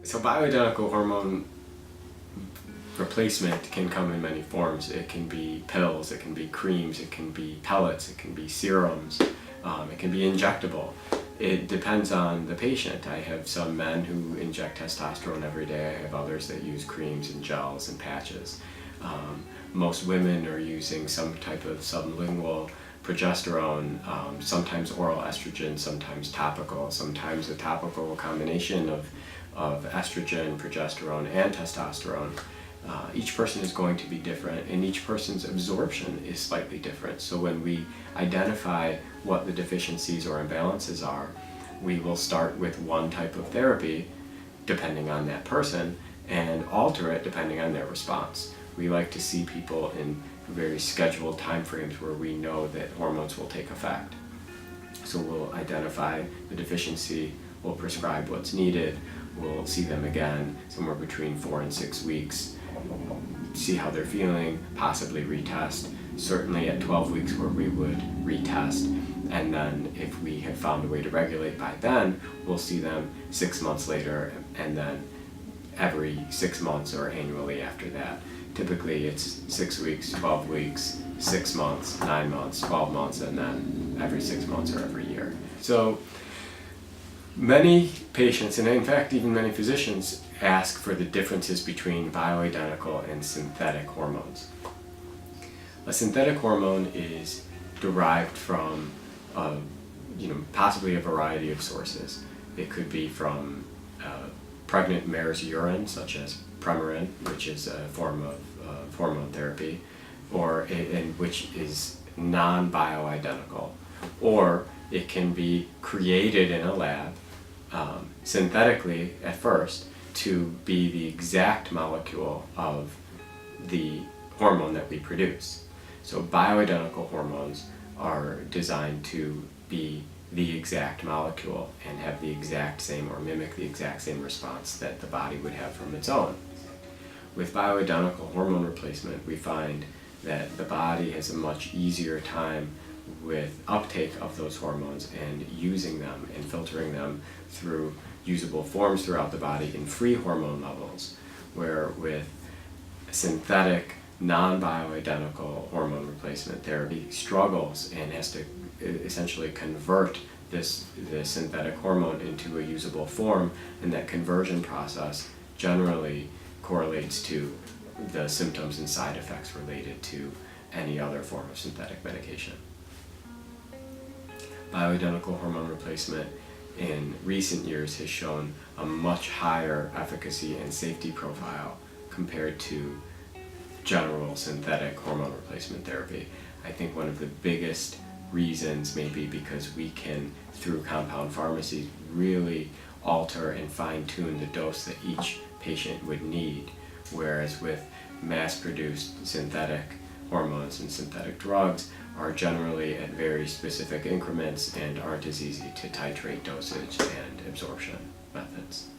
So bioidentical hormone replacement can come in many forms. It can be pills, it can be creams, it can be pellets, it can be serums, it can be injectable. It depends on the patient. I have some men who inject testosterone every day. I have others that use creams and gels and patches. Most women are using some type of sublingual progesterone, sometimes oral estrogen, sometimes topical, sometimes a topical combination of estrogen, progesterone, and testosterone. Each person is going to be different, and each person's absorption is slightly different. So when we identify what the deficiencies or imbalances are, we will start with one type of therapy depending on that person and alter it depending on their response. We like to see people in very scheduled time frames where we know that hormones will take effect. So we'll identify the deficiency, we'll prescribe what's needed, we'll see them again somewhere between 4 and 6 weeks, see how they're feeling, possibly retest. Certainly at 12 weeks where we would retest, and then if we have found a way to regulate by then, we'll see them 6 months later, and then every 6 months or annually after that. Typically it's 6 weeks, 12 weeks, 6 months, 9 months, 12 months, and then every 6 months or every year. So many patients, and in fact even many physicians, ask for the differences between bioidentical and synthetic hormones. A synthetic hormone is derived from possibly a variety of sources. It could be from pregnant mare's urine, such as Premarin, which is a form of hormone therapy, or which is non-bioidentical, or it can be created in a lab synthetically at first to be the exact molecule of the hormone that we produce. So bioidentical hormones are designed to be the exact molecule and have the exact same or mimic the exact same response that the body would have from its own. With bioidentical hormone replacement, we find that the body has a much easier time with uptake of those hormones and using them and filtering them through usable forms throughout the body in free hormone levels, where with synthetic non-bioidentical hormone replacement therapy struggles and has to essentially convert this synthetic hormone into a usable form, and that conversion process generally correlates to the symptoms and side effects related to any other form of synthetic medication. Bioidentical hormone replacement in recent years has shown a much higher efficacy and safety profile compared to general synthetic hormone replacement therapy. I think one of the biggest reasons may be because we can, through compound pharmacies, really alter and fine-tune the dose that each patient would need, whereas with mass-produced synthetic hormones and synthetic drugs are generally at very specific increments and aren't as easy to titrate dosage and absorption methods.